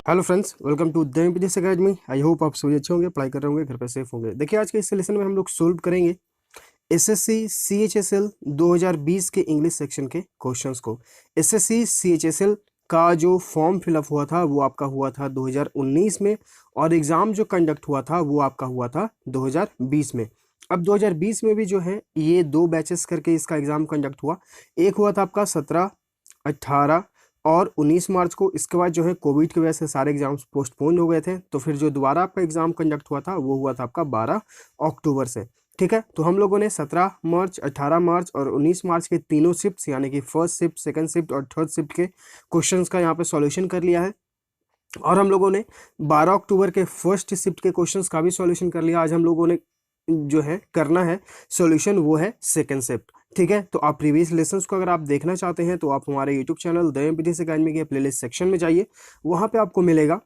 Hello friends, welcome to the MPDS academy. I hope आप सभी अच्छे होंगे, पढ़ाई कर रहे होंगे, घर पे सेफ होंगे। देखिए, आज के इस लेसन में हम लोग सोल्व करेंगे एसएससी सीएचएसएल 2020 के इंग्लिश सेक्शन के क्वेश्चंस को। एसएससी सीएचएसएल का जो फॉर्म फिलअप हुआ था वो आपका हुआ था 2019 में, और एग्ज़ाम जो कंडक्ट हुआ था वो आपका हुआ था 2020 में। अब 2020 में भी जो है ये दो बैचेस करके इसका एग्ज़ाम कंडक्ट हुआ। एक हुआ था आपका 17, 18 और 19 मार्च को। इसके बाद जो है कोविड की वजह से सारे एग्जाम्स पोस्टपोन हो गए थे, तो फिर जो दोबारा आपका एग्जाम कंडक्ट हुआ था वो हुआ था आपका 12 अक्टूबर से। ठीक है, तो हम लोगों ने 17 मार्च, 18 मार्च और 19 मार्च के तीनों शिफ्ट्स यानी कि फर्स्ट शिफ्ट, सेकंड शिफ्ट और थर्ड शिफ्ट के क्वेश्चंस का यहाँ पे सॉल्यूशन कर लिया है। और हम लोगों ने 12 अक्टूबर के फर्स्ट शिफ्ट के क्वेश्चंस का भी सॉल्यूशन कर लिया। आज हम लोगों ने जो है करना है सॉल्यूशन, वो है सेकंड शिफ्ट। ठीक है, तो आप प्रीवियस लेसन्स को अगर आप देखना चाहते हैं तो आप हमारे YouTube channel the MPDS academy के प्लेलिस्ट सेक्शन में जाइए। वहाँ पे आपको मिलेगा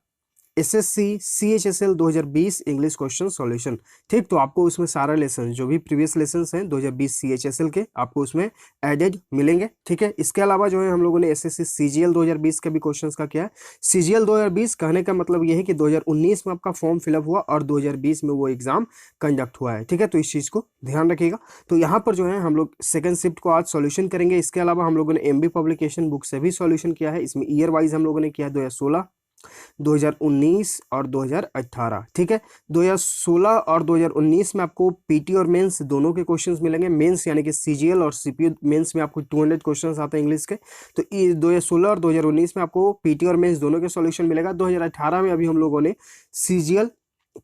SSC CHSL 2020 English question solution. ठीक, तो आपको उसमें सारा लेसन जो भी प्रीवियस लेसन्स हैं 2020 सीएचएसएल के आपको उसमें एडेड मिलेंगे। ठीक है, इसके अलावा जो है हम लोगों ने एसएससी सीजीएल 2020 के भी क्वेश्चंस का किया है। सीजीएल 2020 कहने का मतलब ये है कि 2019 में आपका फॉर्म फिलअप हुआ और 2020 में वो एग्जाम कंडक्ट हुआ है। ठीक है, तो इस चीज़ को ध्यान रखिएगा। तो यहाँ पर जो है हम लोग सेकंड शिफ्ट को आज सॉल्यूशन करेंगे। इसके अलावा हम लोगों ने एमबी पब्लिकेशन बुक से भी सॉल्यूशन किया है। इसमें ईयर वाइज हम लोगों ने किया है 2016, 2019 और 2018। ठीक है, 2016 और 2019 में आपको पीटी और मेंस दोनों के क्वेश्चंस मिलेंगे। मेंस यानी कि सीजीएल और सीपीयू मेंस में आपको 200 क्वेश्चंस आते हैं इंग्लिश के। तो 2016 और 2019 में आपको पीटी और मेंस दोनों के सॉल्यूशन मिलेगा। 2018 में अभी हम लोगों ने सीजीएल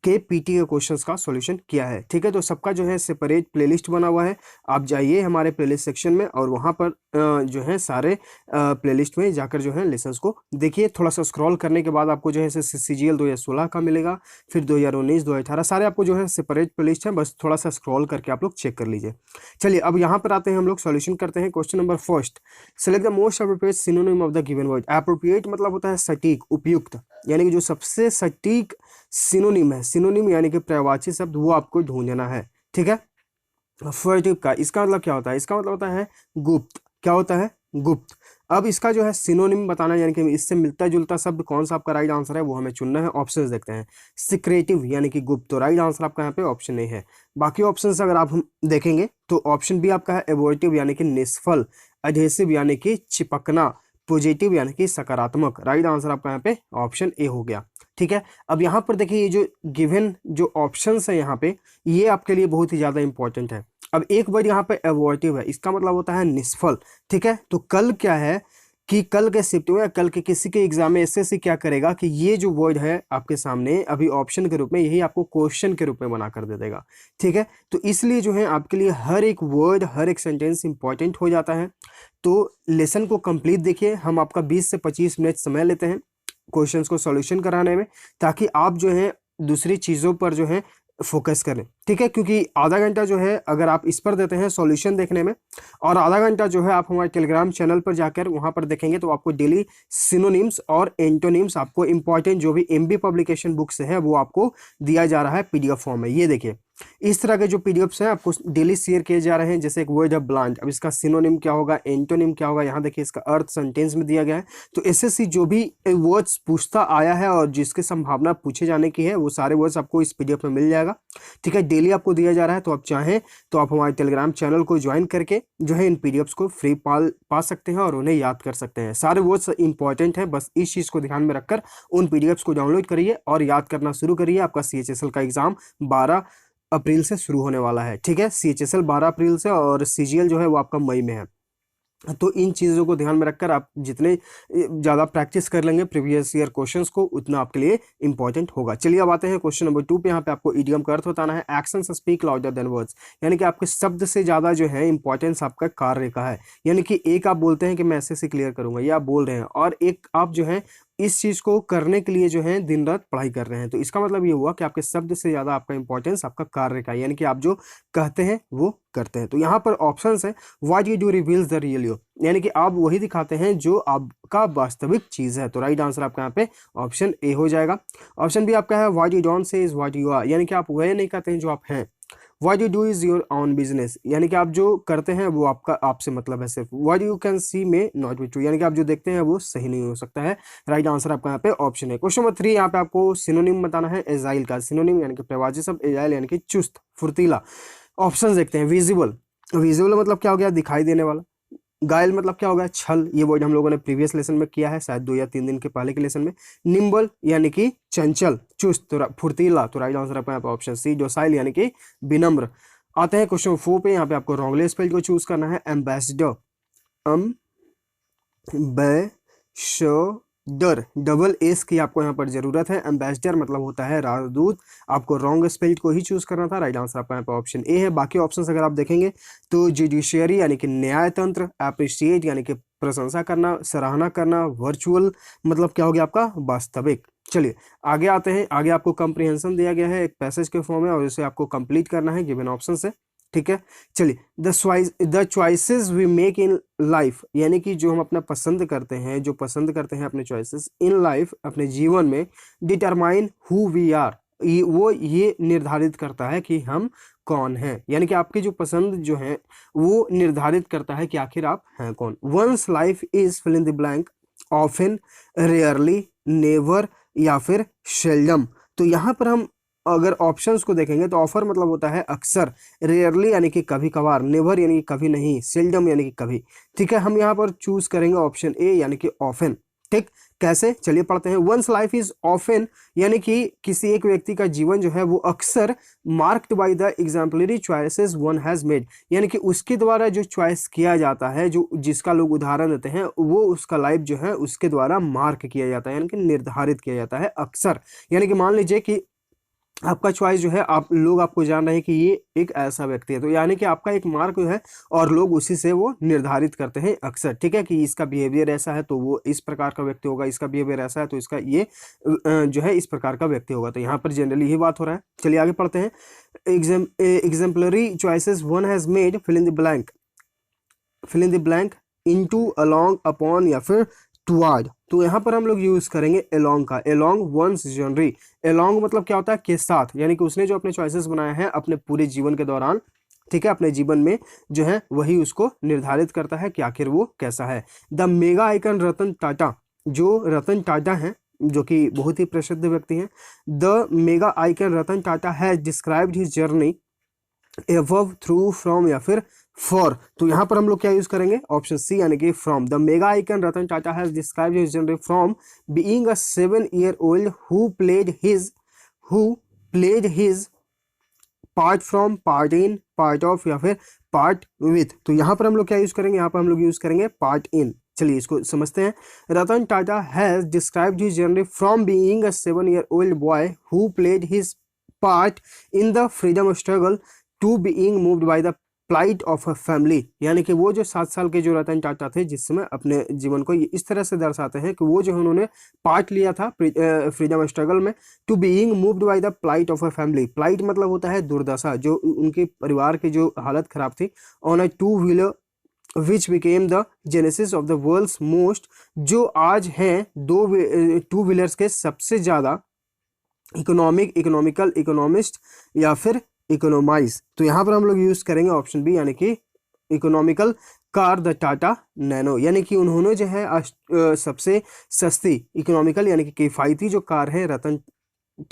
के पीटी के क्वेश्चंस का सॉल्यूशन किया है। ठीक है, तो सबका जो है सेपरेट प्लेलिस्ट बना हुआ है। आप जाइए हमारे प्लेलिस्ट सेक्शन में और वहाँ पर जो है सारे प्लेलिस्ट में जाकर जो है लेसन्स को देखिए। थोड़ा सा स्क्रॉल करने के बाद आपको जो है सीजीएल 2016 का मिलेगा, फिर 2019, 2018 सारे आपको जो है सेपरेट प्लेलिस्ट है। बस थोड़ा सा स्क्रॉल करके आप लोग चेक कर लीजिए। चलिए, अब यहाँ पर आते हैं, हम लोग सॉल्यूशन करते हैं। Question number first, select the most appropriate synonym of the given word. Appropriate मतलब होता है सटीक, उपयुक्त, यानी कि जो सबसे सटीक सिनोनिम है, सिनोनिम यानी कि पर्यायवाची शब्द, वो आपको ढूंढना है। ठीक है, फर्टिव का इसका मतलब क्या होता है? इसका मतलब होता है गुप्त। क्या होता है? गुप्त। अब इसका जो है सिनोनिम बताना, यानी कि इससे मिलता जुलता शब्द कौन सा आपका राइट आंसर है वो हमें चुनना है। ऑप्शंस देखते हैं। सिक्रेटिव यानी कि गुप्त, तो राइट आंसर आपका यहाँ पे ऑप्शन नहीं है। बाकी ऑप्शंस अगर आप हम देखेंगे तो ऑप्शन बी आपका है एवोटिव यानी कि निष्फल, एडहेसिव यानी कि चिपकना, पॉजिटिव यानी कि सकारात्मक। राइट आंसर आपका यहाँ पे ऑप्शन ए हो गया। ठीक है, अब यहाँ पर देखिए ये जो गिवन जो ऑप्शंस है यहाँ पे, ये आपके लिए बहुत ही ज़्यादा इंपॉर्टेंट है। अब एक वर्ड यहाँ पे एवॉर्टिव है, इसका मतलब होता है निष्फल। ठीक है, तो कल क्या है कि कल के शिफ्ट में या कल के किसी के एग्जाम में एसएससी क्या करेगा कि ये जो वर्ड है आपके सामने अभी ऑप्शन के रूप में, यही आपको क्वेश्चन के रूप में बना कर दे देगा। ठीक है, तो इसलिए जो है आपके लिए हर एक वर्ड, हर एक सेंटेंस इंपॉर्टेंट हो जाता है। तो लेसन को कंप्लीट देखिए। हम आपका 20 से 25 मिनट समय लेते हैं क्वेश्चंस को सॉल्यूशन कराने में, ताकि आप जो है दूसरी चीज़ों पर जो है फोकस करें। ठीक है, क्योंकि आधा घंटा जो है अगर आप इस पर देते हैं सॉल्यूशन देखने में, और आधा घंटा जो है आप हमारे टेलीग्राम चैनल पर जाकर वहां पर देखेंगे, तो आपको डेली सिनोनिम्स और एंटोनिम्स, आपको इंपॉर्टेंट जो भी एमबी पब्लिकेशन बुक से है वो आपको दिया जा रहा है पीडीएफ फॉर्म में। ये देखिए, इस तरह के जो पीडीएफ्स हैं आपको डेली शेयर किए जा रहे हैं। जैसे एक वर्ड है ब्लांट, अब इसका सिनोनिम क्या होगा, एंटोनिम क्या होगा, यहाँ देखिए इसका अर्थ सेंटेंस में दिया गया है। तो एसएससी जो भी वर्ड्स पूछता आया है और जिसकी संभावना पूछे जाने की है, वो सारे वर्ड्स आपको इस पीडीएफ में मिल जाएगा। ठीक है, डेली आपको दिया जा रहा है। तो आप चाहें तो आप हमारे टेलीग्राम चैनल को ज्वाइन करके जो है इन पीडीएफ्स को फ्री पा सकते हैं और उन्हें याद कर सकते हैं। सारे वर्ड्स इंपॉर्टेंट है, बस इस चीज़ को ध्यान में रखकर उन पीडीएफ्स को डाउनलोड करिए और याद करना शुरू करिए। आपका सीएचएसएल का एग्जाम 12 अप्रैल से शुरू होने वाला है। ठीक है, सीएचएसएल 12 अप्रैल से और सीजीएल जो है वो आपका मई में है। तो इन चीज़ों को ध्यान में रखकर आप जितने ज़्यादा प्रैक्टिस कर लेंगे प्रीवियस ईयर क्वेश्चंस को, उतना आपके लिए इंपॉर्टेंट होगा। चलिए अब आते हैं क्वेश्चन नंबर 2 पे। यहाँ पे आपको इडियम का अर्थ बताना है। Actions speak louder than words, यानी कि आपके शब्द से ज़्यादा जो है इंपॉर्टेंस आपका कार्य का है। यानी कि एक आप बोलते हैं कि मैं एसएससी क्लियर करूंगा, ये आप बोल रहे हैं, और एक आप जो है इस चीज़ को करने के लिए जो है दिन रात पढ़ाई कर रहे हैं। तो इसका मतलब ये हुआ कि आपके शब्द से ज़्यादा आपका इंपॉर्टेंस आपका कार्य का, यानी कि आप जो कहते हैं वो करते हैं। तो यहाँ पर ऑप्शंस है, what you do reveals the real you, यानी कि आप वही दिखाते हैं जो आपका वास्तविक चीज़ है। तो राइट आंसर आपका यहाँ पे ऑप्शन ए हो जाएगा। ऑप्शन बी आपका है, what you don't say is what you are, यानी कि आप वह नहीं कहते हैं जो आप हैं, what you do is your own business, यानी कि आप जो करते हैं वो आपका आपसे मतलब है सिर्फ। व्हाट यू कैन सी में नॉट बी ट्रू, यानी कि आप जो देखते हैं वो सही नहीं हो सकता है। राइट आंसर आपका यहाँ पे ऑप्शन है। क्वेश्चन नंबर 3, यहाँ पे आपको सिनोनिम बताना है एजाइल का। सिनोनिम यानी कि प्रवाची शब्द, एजाइल यानी कि चुस्त फुर्तीला। ऑप्शन देखते हैं। विजिबल, विजिबल मतलब क्या हो गया, दिखाई देने वाला। घायल मतलब क्या होगा, छल, ये वर्ड हम लोगों ने प्रीवियस लेसन में किया है, शायद 2 या 3 दिन के पहले के लेसन में। निम्बल यानी कि चंचल, चुस्त, फुर्तीला। तो राइट आंसर आपका ऑप्शन सी। डोसाइल यानी कि विनम्र। आते हैं क्वेश्चन 4 पे। यहाँ पे आपको रॉन्गली स्पेल्ड को चूज करना है। एम्बेसडर, एम्बेसडर, डबल एस की आपको यहाँ पर जरूरत है। एम्बेसडर मतलब होता है राजदूत। आपको रॉन्ग स्पेल्ड को ही चूज करना था। राइट आंसर आपका यहाँ पर ऑप्शन ए है। बाकी ऑप्शंस अगर आप देखेंगे तो जुडिशियरी यानी कि न्याय तंत्र, अप्रिशिएट यानी कि प्रशंसा करना, सराहना करना, वर्चुअल मतलब क्या हो गया आपका, वास्तविक। चलिए आगे आते हैं। आगे आपको कंप्रीहेंशन दिया गया है एक पैसेज के फॉर्म में और इसे आपको कंप्लीट करना है गिवन ऑप्शन से। ठीक है, चलिए the choices we make in life, यानी कि जो हम अपना पसंद करते हैं, जो पसंद करते हैं अपने चॉइसेस इन लाइफ, अपने जीवन में, डिटरमाइन हु वी आर, वो ये निर्धारित करता है कि हम कौन हैं। यानी कि आपकी जो पसंद जो है वो निर्धारित करता है कि आखिर आप हैं कौन। One's life is fill in the blank, often, rarely, never या फिर सेल्डम। तो यहाँ पर हम अगर ऑप्शंस को देखेंगे तो ऑफर मतलब होता है अक्सर, रेयरली यानी कि कभी कभार, नेवर यानी कि कभी नहीं, सेल्डम यानी कि कभी। ठीक है, हम यहाँ पर चूज करेंगे ऑप्शन ए यानी कि ऑफन। ठीक, कैसे, चलिए पढ़ते हैं। वंस लाइफ इज ऑफन यानी कि किसी एक व्यक्ति का जीवन जो है वो अक्सर marked by the exemplary choices one has made, यानी कि उसके द्वारा जो चॉइस किया जाता है, जो जिसका लोग उदाहरण देते हैं, वो उसका लाइफ जो है उसके द्वारा मार्क किया जाता है, यानी कि निर्धारित किया जाता है अक्सर। यानी कि मान लीजिए कि आपका चॉइस जो है, आप लोग आपको जान रहे हैं कि ये एक ऐसा व्यक्ति है, तो यानी कि आपका एक मार्क है और लोग उसी से वो निर्धारित करते हैं अक्सर। ठीक है, कि इसका बिहेवियर ऐसा है तो वो इस प्रकार का व्यक्ति होगा, इसका बिहेवियर ऐसा है तो इसका ये जो है इस प्रकार का व्यक्ति होगा। तो यहाँ पर जनरली यही बात हो रहा है। चलिए आगे पढ़ते हैं। Exemplary choices one has made, fill in the blank, fill in the blank, into, along, upon या फिर टुवर्ड। तो यहाँ पर हम लोग यूज करेंगे अलोंग का। अलोंग वंस जर्नी, अलोंग मतलब क्या होता है, के साथ, यानी कि उसने जो अपने चॉइसेस बनाए हैं अपने पूरे जीवन के दौरान, ठीक है, अपने जीवन में जो है वही उसको निर्धारित करता है कि आखिर वो कैसा है। The mega icon Ratan Tata, जो रतन टाटा हैं, जो कि बहुत ही प्रसिद्ध व्यक्ति हैं, the mega icon Ratan Tata has described his journey एवव, through, from या फिर फॉर। तो यहाँ पर हम लोग क्या यूज करेंगे, ऑप्शन सी यानी कि from. The mega icon Ratan Tata has described his journey from being a 7-year-old who played his part from, part in, part of या फिर पार्ट विथ। तो यहाँ पर हम लोग क्या यूज करेंगे, यहाँ पर हम लोग यूज करेंगे पार्ट इन। चलिए इसको समझते हैं। Ratan Tata has described his journey from being a 7-year-old boy who played his part in the freedom struggle to being moved by the plight of a family, यानी कि वो जो 7 साल के जो रतन टाटा थे, जिस समय अपने जीवन को इस तरह से दर्शाते हैं कि वो जो उन्होंने पार्ट लिया था फ्रीडम स्ट्रगल में, to being moved by the plight of a family. Plight मतलब होता है दुर्दशा, जो उनके परिवार की जो हालत खराब थी, on a 2-wheeler which became the genesis of the world's most, जो आज हैं 2 व्हीलर्स के सबसे ज्यादा इकोनॉमिकल, इकोनॉमिस्ट या फिर इकोनोमाइज। तो यहाँ पर हम लोग यूज करेंगे ऑप्शन बी यानी कि economical car, the Tata nano, यानी कि उन्होंने जो है सबसे सस्ती इकोनॉमिकल यानी कि किफायती जो कार है रतन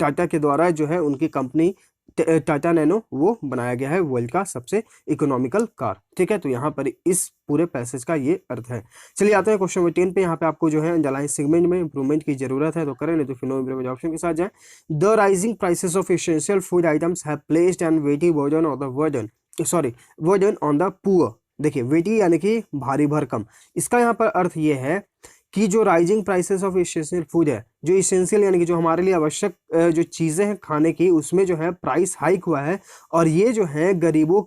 टाटा के द्वारा जो है उनकी कंपनी टाटा नैनो वो बनाया गया है वर्ल्ड का सबसे इकोनॉमिकल कार। ठीक है, तो यहाँ पर इस पूरे पैसेज का ये अर्थ है। चलिए आते हैं क्वेश्चन नंबर 10 पे। यहाँ पे आपको जो है अंडरलाइन सेगमेंट में इंप्रूवमेंट की जरूरत है तो करें, नहीं तो फिर नो इंप्रूवमेंट ऑप्शन के साथ जाए। The rising prices of essential food items have placed and weighty burden on the burden on the poor. देखिए वेटी यानी कि भारी भरकम, इसका यहाँ पर अर्थ ये है कि जो rising prices of essential food है, जो इसेंशियल यानी कि जो हमारे लिए आवश्यक जो चीज़ें हैं खाने की, उसमें जो है प्राइस हाइक हुआ है और ये जो है गरीबों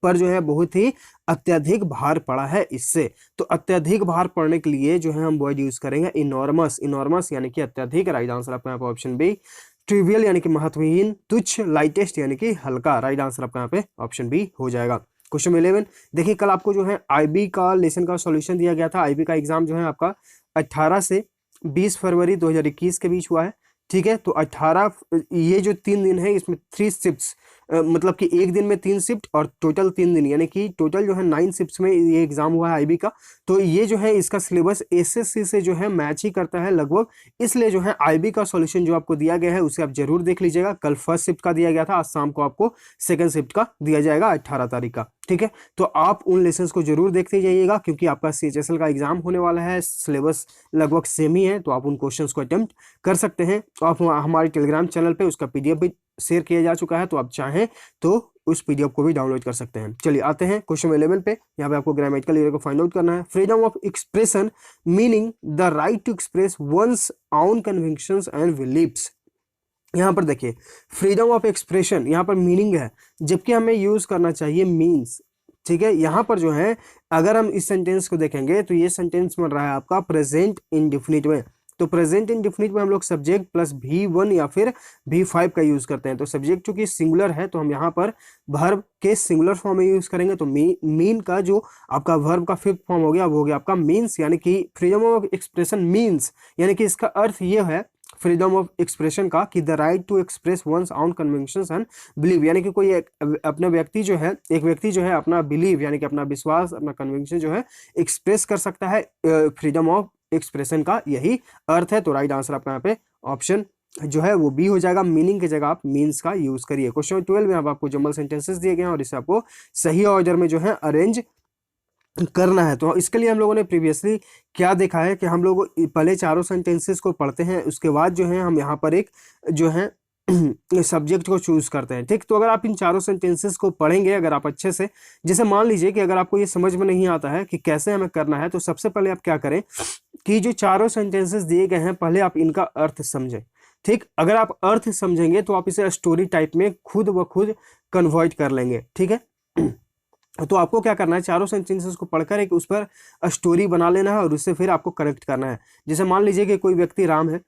पर जो है बहुत ही अत्यधिक भार पड़ा है इससे। तो अत्यधिक भार पड़ने के लिए जो है हम वर्ड यूज करेंगे इनॉर्मस। इनॉर्मस यानी कि अत्यधिक। राइट आंसर आपका यहाँ पे ऑप्शन बी। ट्रिवियल यानी कि महत्वहीन, तुच्छ, लाइटेस्ट यानी कि हल्का। राइट आंसर आपका यहाँ पे ऑप्शन बी हो जाएगा। क्वेश्चन 11 देखिए, कल आपको जो है आईबी का लेसन का सॉल्यूशन दिया गया था। आईबी का एग्जाम जो है आपका 18 से 20 फरवरी 2021 के बीच हुआ है। ठीक है, तो 18 ये जो 3 दिन है इसमें 3 शिफ्ट्स मतलब कि एक दिन में 3 शिफ्ट और टोटल 3 दिन, यानी कि टोटल जो है 9 शिफ्ट्स में ये एग्जाम हुआ है आईबी का। तो ये जो है इसका सिलेबस एसएससी से जो है मैच ही करता है लगभग, इसलिए जो है आईबी का सॉल्यूशन जो आपको दिया गया है उसे आप जरूर देख लीजिएगा। कल फर्स्ट शिफ्ट का दिया गया था, आज शाम को आपको सेकंड शिफ्ट का दिया जाएगा 18 तारीख का, ठीक है। तो आप उन लेसन्स को जरूर देखते जाइएगा, क्योंकि आपका सीएचएसएल का एग्जाम होने वाला है, सिलेबस लगभग सेम ही है, तो आप उन क्वेश्चंस को अटेम्प्ट कर सकते हैं। तो आप हमारे टेलीग्राम चैनल पे उसका पीडीएफ भी शेयर किया जा चुका है, तो आप चाहें तो उस पीडीएफ को भी डाउनलोड कर सकते हैं। चलिए आते हैं क्वेश्चन 11 पे। यहाँ पे आपको ग्रामेटिकल एरर को फाइंड आउट करना है। Freedom of expression meaning the right to express one's own convictions and beliefs. यहाँ पर देखिए फ्रीडम ऑफ एक्सप्रेशन यहाँ पर मीनिंग है, जबकि हमें यूज करना चाहिए मीन्स, ठीक है। यहाँ पर जो है अगर हम इस सेंटेंस को देखेंगे तो ये सेंटेंस बन रहा है आपका प्रेजेंट इंडेफिनिट में। तो प्रेजेंट इंडेफिनिट में हम लोग सब्जेक्ट प्लस V1 या फिर V5 का यूज करते हैं। तो सब्जेक्ट चूंकि सिंगुलर है तो हम यहाँ पर वर्ब के सिंगुलर फॉर्म में यूज करेंगे। तो मीन का जो आपका वर्ब का फिफ्थ फॉर्म हो गया वो हो गया आपका मीन्स, यानी कि फ्रीडम ऑफ एक्सप्रेशन मीन्स, यानी कि इसका अर्थ ये है फ्रीडम ऑफ एक्सप्रेशन का कि the right to express one's own convictions and believe, यानी कि कोई अपना व्यक्ति जो है एक व्यक्ति जो है अपना बिलीव यानी कि अपना विश्वास अपना कन्विक्शन जो है एक्सप्रेस कर सकता है। फ्रीडम ऑफ एक्सप्रेशन का यही अर्थ है। तो राइट आंसर आपका यहाँ पे ऑप्शन जो है वो बी हो जाएगा। मीनिंग की जगह आप मीन्स का यूज करिए। क्वेश्चन 12 में अब आपको जंबल सेंटेंसेस दिए गए हैं और इसे आपको सही ऑर्डर में जो है अरेंज करना है। तो इसके लिए हम लोगों ने प्रीवियसली क्या देखा है कि हम लोग पहले चारों सेंटेंसेस को पढ़ते हैं, उसके बाद जो है हम यहाँ पर एक जो है सब्जेक्ट को चूज करते हैं, ठीक। तो अगर आप इन चारों सेंटेंसेस को पढ़ेंगे अगर आप अच्छे से, जैसे मान लीजिए कि अगर आपको ये समझ में नहीं आता है कि कैसे हमें करना है, तो सबसे पहले आप क्या करें कि जो चारों सेंटेंसेस दिए गए हैं पहले आप इनका अर्थ समझें, ठीक। अगर आप अर्थ समझेंगे तो आप इसे स्टोरी टाइप में खुद ब खुद कन्वर्ट कर लेंगे, ठीक है। तो आपको क्या करना है, चारों सेंटेंसेस को पढ़कर एक उस पर स्टोरी बना लेना है और उससे फिर आपको करेक्ट करना है। जैसे मान लीजिए कि कोई व्यक्ति राम है,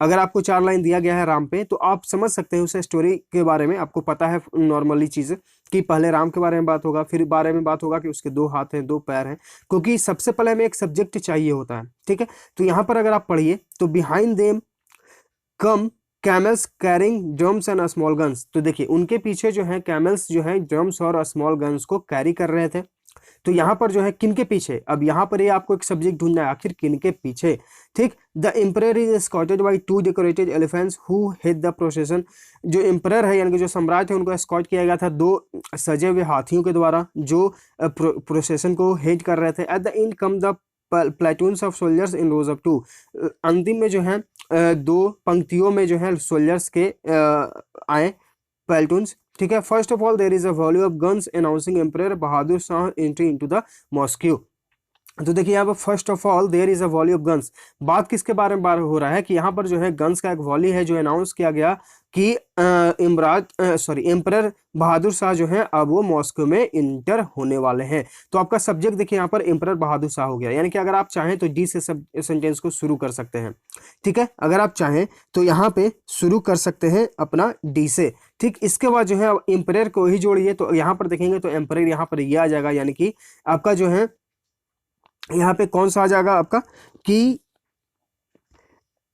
अगर आपको 4 लाइन दिया गया है राम पे, तो आप समझ सकते हैं उस स्टोरी के बारे में। आपको पता है नॉर्मली चीज़ कि पहले राम के बारे में बात होगा, फिर बारे में बात होगा कि उसके 2 हाथ हैं 2 पैर हैं, क्योंकि सबसे पहले हमें एक सब्जेक्ट चाहिए होता है, ठीक है। तो यहाँ पर अगर आप पढ़िए तो behind them come camels carrying drums and small guns. तो देखिए उनके पीछे जो है कैमल्स जो है ड्रम्स और स्मॉल गन्स को कैरी कर रहे थे। तो यहाँ पर जो है किन के पीछे, अब यहाँ पर ये आपको एक सब्जेक्ट ढूंढना है, आखिर किन के पीछे, ठीक। The emperor is escorted by 2 decorated elephants who head the procession. जो एम्परर है यानी कि जो सम्राट है उनको एस्कॉर्ट किया गया था 2 सजे हुए हाथियों के द्वारा जो प्रोसेशन को हेड कर रहे थे। At the and come the platoons of soldiers in rose of 2। अंतिम में जो है 2 पंक्तियों में जो है सोल्जर्स के आए प्लेटून्स, ठीक है। First of all there is a volley of guns announcing emperor Bahadur Shah entry into the mosque. तो देखिए यहाँ पर first of all there is a volley of guns, बात किसके बारे में हो रहा है कि यहाँ पर जो है गन्स का एक वॉली है जो अनाउंस किया गया कि एम्परर बहादुर शाह जो है अब वो मॉस्को में इंटर होने वाले हैं। तो आपका सब्जेक्ट देखिए यहाँ पर एम्परर बहादुर शाह हो गया, यानी कि अगर आप चाहें तो डी से सेंटेंस को शुरू कर सकते हैं, ठीक है। अगर आप चाहें तो यहाँ पे शुरू कर सकते हैं अपना डी से, ठीक। इसके बाद जो है एम्परर को ही जोड़िए, तो यहाँ पर देखेंगे तो एम्परर यहाँ पर ये आ जाएगा, यानी कि आपका जो है यहाँ पे कौन सा आ जाएगा आपका कि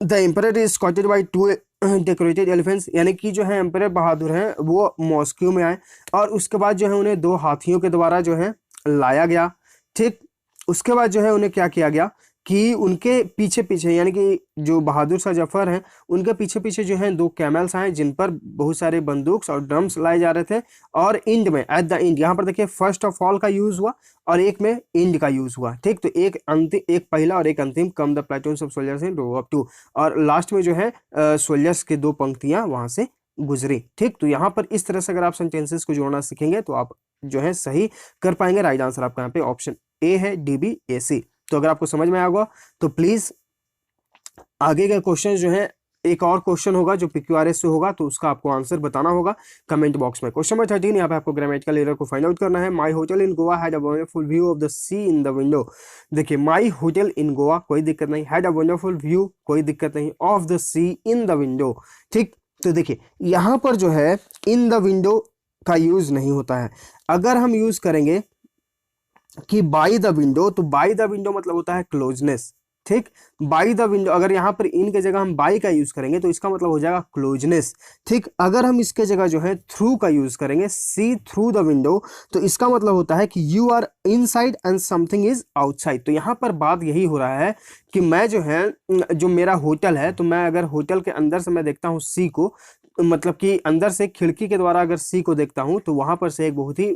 the emperor is escorted by 2 decorated elephants, यानी कि जो है एम्परर बहादुर हैं वो मॉस्को में आए और उसके बाद जो है उन्हें 2 हाथियों के द्वारा जो है लाया गया, ठीक। उसके बाद जो है उन्हें क्या किया गया कि उनके पीछे पीछे यानी कि जो बहादुर शाह जफर हैं उनके पीछे पीछे जो है 2 कैमल्स आए जिन पर बहुत सारे बंदूक और ड्रम्स लाए जा रहे थे। और इंड में एट द इंड यहाँ पर देखिए फर्स्ट ऑफ ऑल का यूज हुआ और एक में इंड का यूज हुआ, ठीक। तो एक अंतिम, एक पहला और एक अंतिम, come the platoons of soldiers in row of 2, और लास्ट में जो है सोल्जर्स के 2 पंक्तियां वहां से गुजरी, ठीक। तो यहाँ पर इस तरह से अगर आप सेंटेंसेस को जोड़ना सीखेंगे तो आप जो है सही कर पाएंगे। राइट आंसर आपका यहाँ पे ऑप्शन ए है, DBAC। तो अगर आपको समझ में आया होगा तो प्लीज आगे का क्वेश्चन जो है एक और क्वेश्चन होगा जो PQRS से होगा, तो उसका आपको आंसर बताना होगा कमेंट बॉक्स में। क्वेश्चन नंबर 13 यहाँ पे आपको ग्रामेटिकल एरर को फाइंड आउट करना है। My hotel in Goa had a wonderful view of the sea in the window. देखिए माई होटल इन गोवा कोई दिक्कत नहीं, हैड अ वंडरफुल व्यू कोई दिक्कत नहीं, of the sea in the window, ठीक। तो देखिए यहाँ पर जो है इन द विंडो का यूज नहीं होता है। अगर हम यूज करेंगे कि बाय द विंडो, तो बाय द विंडो मतलब होता है क्लोजनेस, ठीक। बाई द विंडो, अगर यहाँ पर इन के जगह हम बाई का यूज करेंगे तो इसका मतलब हो जाएगा क्लोजनेस। ठीक, अगर हम इसके जगह जो है थ्रू का यूज करेंगे, सी थ्रू द विंडो, तो इसका मतलब होता है कि you are inside and something is outside. तो यहाँ पर बात यही हो रहा है कि मैं जो है, जो मेरा होटल है, तो मैं अगर होटल के अंदर से मैं देखता हूँ सी को, मतलब कि अंदर से खिड़की के द्वारा अगर सी को देखता हूं तो वहां पर से एक बहुत ही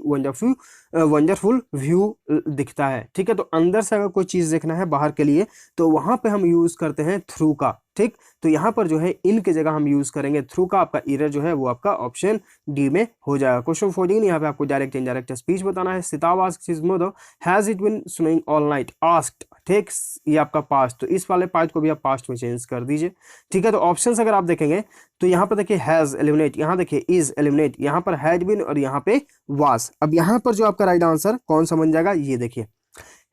वंडरफुल व्यू दिखता है। ठीक है, तो अंदर से अगर कोई चीज देखना है बाहर के लिए तो वहां पे हम यूज करते हैं थ्रू का। ठीक, तो यहाँ पर जो है इन के जगह हम यूज करेंगे थ्रू का। आपका एरर जो है वो आपका ऑप्शन डी में हो जाएगा। क्वेश्चन 14, यहाँ पे आपको डायरेक्ट इनडायरेक्ट स्पीच बताना है। Sitab asked his mother has it been snowing all night. Asked, ठीक, ये आपका पास्ट, तो इस वाले पार्ट को भी आप पास्ट में चेंज कर दीजिए। ठीक है, तो ऑप्शंस अगर आप देखेंगे तो यहाँ पर देखिए हैज एलिमिनेट, यहाँ देखिए इज एलिमिनेट, यहाँ पर हैड बीन और यहाँ पे वाज। अब यहाँ पर जो आपका राइट आंसर कौन सा बन जाएगा, ये देखिए,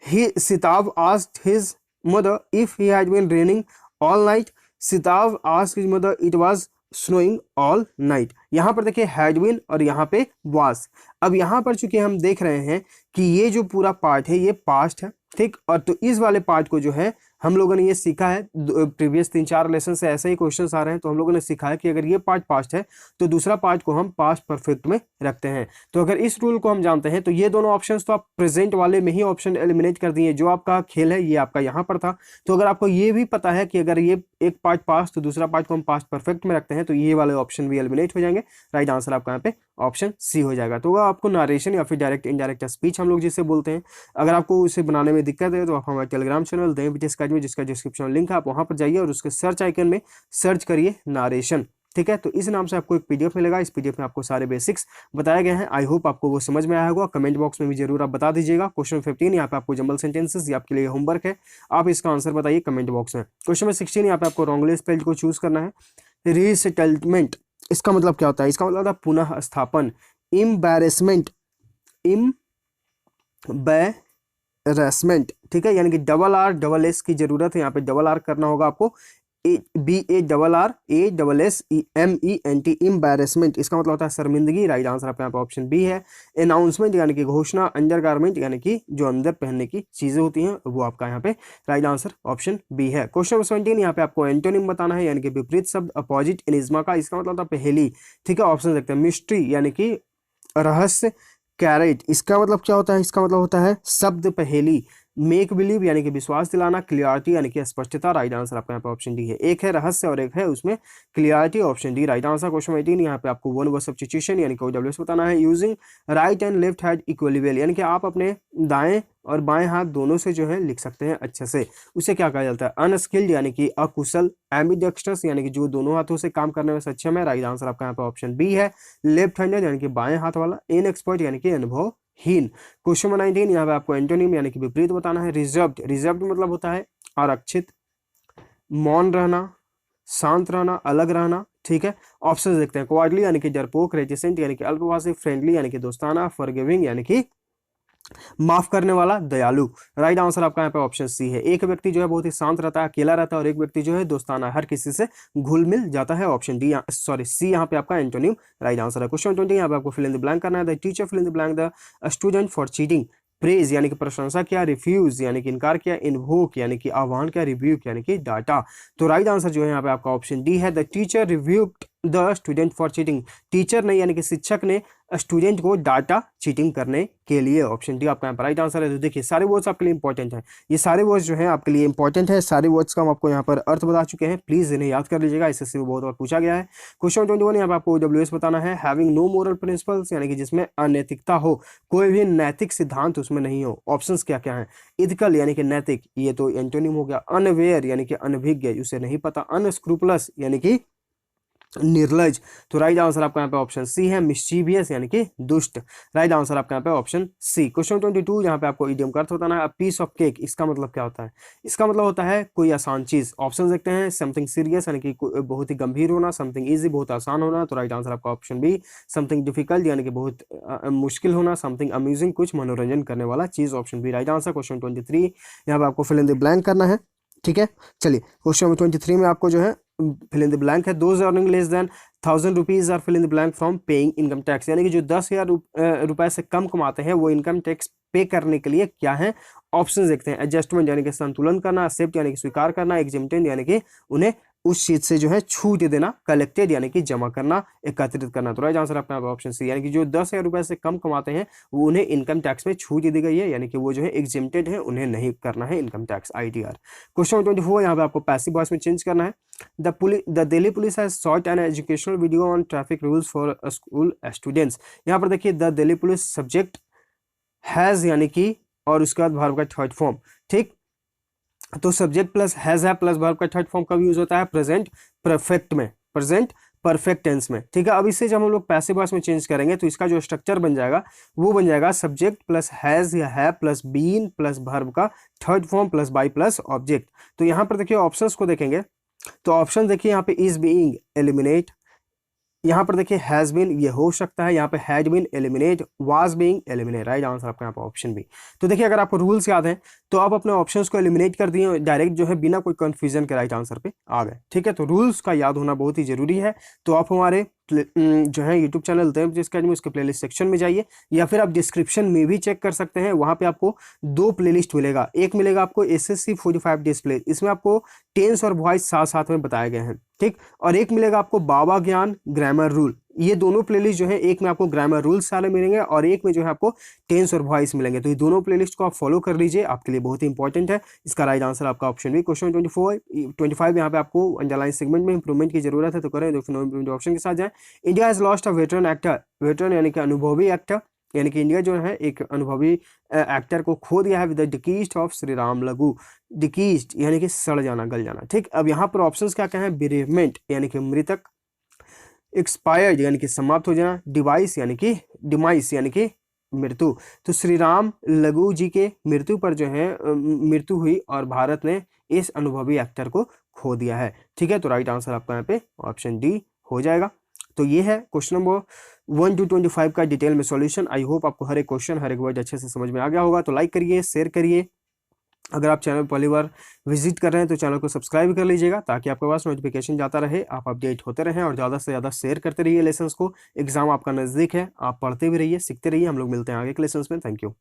he Sitab asked his mother if he had been raining all night. Sitab asked his mother it was snowing all night. यहाँ पर देखिए हैड बीन और यहाँ पे वाज। अब यहाँ पर चूंकि हम देख रहे हैं कि ये जो पूरा पार्ट है ये पास्ट है, ठीक, और तो इस वाले पार्ट को जो है हम लोगों ने ये सीखा है, प्रीवियस 3-4 लेसन से ऐसे ही क्वेश्चंस आ रहे हैं, तो हम लोगों ने सीखा है कि अगर ये पार्ट पास्ट है तो दूसरा पार्ट को हम पास्ट परफेक्ट में रखते हैं। तो अगर इस रूल को हम जानते हैं तो ये दोनों ऑप्शंस तो आप प्रेजेंट वाले में ही ऑप्शन एलिमिनेट कर दिए। जो आपका खेल है ये आपका यहाँ पर था। तो अगर आपको ये भी पता है कि अगर ये एक पार्ट पास्ट तो दूसरा पार्ट को हम पास्ट परफेक्ट में रखते हैं तो ये वाले ऑप्शन भी एलिमिनेट हो जाएंगे। राइट आंसर आपका यहाँ पे ऑप्शन सी हो जाएगा। तो आपको नारेशन या फिर डायरेक्ट इनडायरेक्ट स्पीच हम लोग जिसे बोलते हैं, अगर आपको उसे बनाने में दिक्कत है तो आप हमारे टेलीग्राम चैनल दें विटेश अकेडमी, जिसका डिस्क्रिप्शन लिंक है, आप वहां पर जाइए और उसके सर्च आइकन में सर्च करिए नारेशन। ठीक है, तो इस नाम से आपको एक पीडीएफ मिलेगा। इस पीडीएफ में आपको सारे बेसिक्स बताए गए हैं। आई होप आपको वो समझ में आया होगा। कमेंट बॉक्स में भी जरूर आप बता दीजिएगा। क्वेश्चन 15 यहाँ पे आपको जंबल सेंटेंसेस, ये आपके लिए होमवर्क है, आप इसका आंसर बताइए कमेंट बॉक्स में। क्वेश्चन में 16 यहाँ पे आपको रॉन्गली स्पेल्ड को चूज करना है। रीसेटलमेंट, इसका मतलब क्या होता है, इसका मतलब होता है पुनः स्थापन। इम्बैरेसमेंट, इम्बैरेसमेंट, ठीक है, यानी कि डबल आर डबल एस की जरूरत है, यहाँ पे डबल आर करना होगा आपको। BARRASSEMENT, इम्बैरेसमेंट, इसका मतलब होता है शर्मिंदगी। राइट आंसर आपका यहाँ पे ऑप्शन बी है। अनाउंसमेंट यानी कि घोषणा। अंडरगारमेंट यानी कि जो अंदर पहनने की चीजें होती हैं, वो आपका यहाँ पे राइट आंसर ऑप्शन बी है। क्वेश्चन 17 यहाँ पे आपको एंटोनिम बताना है, यानी कि विपरीत शब्द, अपोजिट, एनिज्मा का, इसका मतलब होता है पहेली। ठीक है, ऑप्शन देखते हैं। मिस्ट्री यानी कि रहस्य। कैरेट, इसका मतलब क्या होता है, इसका मतलब होता है शब्द पहेली। मेक बिलीव यानी कि विश्वास दिलाना। क्लियरिटी यानी कि स्पष्टता। राइट आंसर आपका यहाँ पे ऑप्शन डी है। एक है रहस्य और एक है उसमें clarity, option D right answer. Question 18 यहाँ पे आपको वन वर्ड सब्स्टिट्यूशन यानी कि OWS बताना है। Using right and left hand equally well, यानी कि आप अपने दाएं और बाएं हाथ दोनों से जो है लिख सकते हैं अच्छे से। उसे क्या कहा जाता है, अनस्किल्ड यानी कि अकुशल। एम्बिडेक्स्ट्रस यानी कि जो दोनों हाथों से काम करने में सक्षम है। राइट आंसर आपका यहाँ पे ऑप्शन बी है। लेफ्ट हैंडेड यानी कि बाएं हाथ वाला। इनएक्सपर्ट यानी कि अनुभवहीन। क्वेश्चन 19 यहाँ पे आपको एंटोनिम यानी कि विपरीत बताना है। रिजर्व्ड, रिजर्व्ड मतलब होता है आरक्षित। मौन रहना, शांत रहना, अलग रहना। ठीक है, ऑप्शन देखते हैं। क्वार्टरली यानी कि डरपोक। रेटिसेंट यानी कि अल्पभाषी। फ्रेंडली यानी कि दोस्ताना। फॉरगिविंग यानी कि माफ करने वाला, दयालु। राइट आंसर आपका यहाँ पे ऑप्शन सी है। एक व्यक्ति जो है बहुत ही शांत रहता है, अकेला रहता है, और एक व्यक्ति जो है दोस्ताना, हर किसी से घुल मिल जाता है। ऑप्शन डी, सॉरी सी यहाँ पे आपका एंटोनिम राइट आंसर है। क्वेश्चन 20 यहाँ पे आपको फिल इन द ब्लैंक करना है। The teacher fill in the blank the student for cheating. Praise यानी कि प्रशंसा किया। रिफ्यूज यानी कि इनकार किया। इन्वोक यानी कि आह्वान किया। रिव्यूक यानी कि डाटा। तो राइट आंसर जो है यहाँ पे आपका ऑप्शन डी है। The teacher rebuked the student for cheating. Teacher ने यानी कि शिक्षक ने स्टूडेंट को डाटा चीटिंग करने के लिए। ऑप्शन डी आपका यहाँ पर राइट आंसर है। तो देखिए सारे वर्ड्स आपके लिए इंपॉर्टेंट है, ये सारे वर्ड्स जो हैं आपके लिए इंपॉर्टेंट है। सारे वर्ड्स का हम आपको यहाँ पर अर्थ बता चुके हैं, प्लीज इन्हें याद कर लीजिएगा, इससे बहुत बार पूछा गया है। क्वेश्चन 21 यहाँ पे आपको OWS बताना है। हैविंग नो मोरल प्रिंसिपल्स यानी कि जिसमें अनैतिकता हो, कोई भी नैतिक सिद्धांत उसमें नहीं हो। ऑप्शंस क्या क्या है। इथिकल यानी कि नैतिक, ये तो एंटोनिम हो गया। अनअवेयर यानी कि अनभिज्ञ, उसे नहीं पता। अनस्क्रूपलस यानी कि निर्लज। तो राइट आंसर आपका यहाँ पे ऑप्शन सी है। मिस्चीवियस यानी कि दुष्ट। राइट आंसर आपका यहाँ पे ऑप्शन सी। क्वेश्चन 22 यहाँ पे आपको इडियम का अर्थ बताना है। अ पीस ऑफ केक, इसका मतलब क्या होता है, इसका मतलब होता है कोई आसान चीज। ऑप्शन देखते हैं। समथिंग सीरियस यानी कि बहुत ही गंभीर होना। समथिंग इजी, बहुत आसान होना। तो राइट आंसर आपका ऑप्शन बी। समथिंग डिफिकल्ट यानी कि बहुत मुश्किल होना। समथिंग अम्यूजिंग, कुछ मनोरंजन करने वाला चीज। Option B right answer. Question 23 यहाँ पे आपको फिल इन द ब्लैंक करना है। ठीक है, चलिए क्वेश्चन 23 में आपको जो है फिल इन द ब्लैंक है। Those earning less than 1000 rupees are fill in the blank from paying income tax, यानी कि जो 10,000 रुपए से कम कमाते हैं वो इनकम टैक्स पे करने के लिए क्या है, ऑप्शन देखते हैं। एडजस्टमेंट यानी कि संतुलन करना, एक्सेप्ट यानी कि स्वीकार करना, एग्जेम्प्टेड यानी कि उन्हें उस चीज से जो है छूट देना, कलेक्टेड यानी कि जमा करना, एकत्रित करना। तो राइट आंसर अपना ऑप्शन सी, यानी कि जो 10,000 रुपए से कम कमाते हैं वो उन्हें इनकम टैक्स में छूट दी गई है, यानी कि वो जो है एग्जेम्प्टेड है, उन्हें नहीं करना है इनकम टैक्स, ITR। क्वेश्चन 24 यहाँ पे आपको पैसिव वॉइस में चेंज करना है। The Delhi police has short an educational video on traffic rules for school students. यहाँ पर देखिए the Delhi police subject has यानी कि और उसके बाद वर्ब का थर्ड फॉर्म, ठीक। तो सब्जेक्ट प्लस हैज है प्लस वर्ब का थर्ड फॉर्म कब यूज होता है, प्रेजेंट परफेक्ट में, प्रेजेंट परफेक्ट टेंस में, ठीक है। अब इससे जब हम लोग पैसिव वॉइस में चेंज करेंगे तो इसका जो स्ट्रक्चर बन जाएगा वो बन जाएगा सब्जेक्ट प्लस हैज या है प्लस बीन प्लस वर्ब का third form plus by plus object. तो यहाँ पर देखिए ऑप्शंस को देखेंगे तो ऑप्शन देखिए यहाँ पे इज बीइंग एलिमिनेट, यहाँ पर देखिए हैज बीन ये हो सकता है, यहाँ पे had been eliminate, was being eliminate, right answer आपका यहाँ पे ऑप्शन बी। तो देखिए अगर आपको रूल्स याद हैं तो आप अपने ऑप्शंस को एलिमिनेट कर दिए, डायरेक्ट जो है बिना कोई कंफ्यूजन के राइट आंसर पे आ गए, ठीक है। तो रूल्स का याद होना बहुत ही जरूरी है। तो आप हमारे जो है YouTube channel the MPSC academy उसके प्लेलिस्ट सेक्शन में जाइए, या फिर आप डिस्क्रिप्शन में भी चेक कर सकते हैं, वहाँ पे आपको 2 प्लेलिस्ट मिलेगा। एक मिलेगा आपको SSC 45 डिस्प्ले, इसमें आपको टेंस और वॉइस साथ साथ में बताए गए हैं, ठीक। और एक मिलेगा आपको बाबा ज्ञान ग्रामर रूल, ये दोनों प्लेलिस्ट जो है एक में आपको ग्रामर रूल्स सारे मिलेंगे और एक में जो है आपको टेंस और वॉइस मिलेंगे। तो ये दोनों प्लेलिस्ट को आप फॉलो कर लीजिए, आपके लिए बहुत ही इंपॉर्टेंट है। इसका राइट आंसर आपका ऑप्शन भी। क्वेश्चन 25 यहाँ पे आपको अंडरलाइन सेगमेंट में इंप्रूवमेंट की जरूरत है तो करें, ऑप्शन के साथ जाए। India has lost a veteran actor, veteran यानी कि अनुभवी एक्टर, यानी कि इंडिया जो है एक अनुभवी एक्टर को खो दिया है with the deceased of Shri Ram Lagoo, deceased यानी कि सड़ जाना, गल जाना, ठीक। अब यहाँ पर ऑप्शंस क्या क्या है, बेरेवमेंट यानी कि मृतक, एक्सपायर्ड यानी कि समाप्त हो जाना, डिवाइस यानी कि डिमाइस यानी कि मृत्यु। तो श्री राम लगू जी के मृत्यु पर जो है मृत्यु हुई और भारत ने इस अनुभवी एक्टर को खो दिया है, ठीक है। तो राइट आंसर आपका यहाँ पे ऑप्शन डी हो जाएगा। तो ये है क्वेश्चन नंबर 1 to 25 का डिटेल में सॉल्यूशन। आई होप आपको हर एक क्वेश्चन हर एक वर्ड अच्छे से समझ में आ गया होगा। तो लाइक करिए, शेयर करिए। अगर आप चैनल पहली बार विजिट कर रहे हैं तो चैनल को सब्सक्राइब कर लीजिएगा ताकि आपके पास नोटिफिकेशन जाता रहे, आप अपडेट होते रहें और ज़्यादा से ज़्यादा शेयर करते रहिए लेसन्स को। एग्जाम आपका नज़दीक है, आप पढ़ते भी रहिए, सीखते रहिए। हम लोग मिलते हैं आगे के लेसन्स में। Thank you.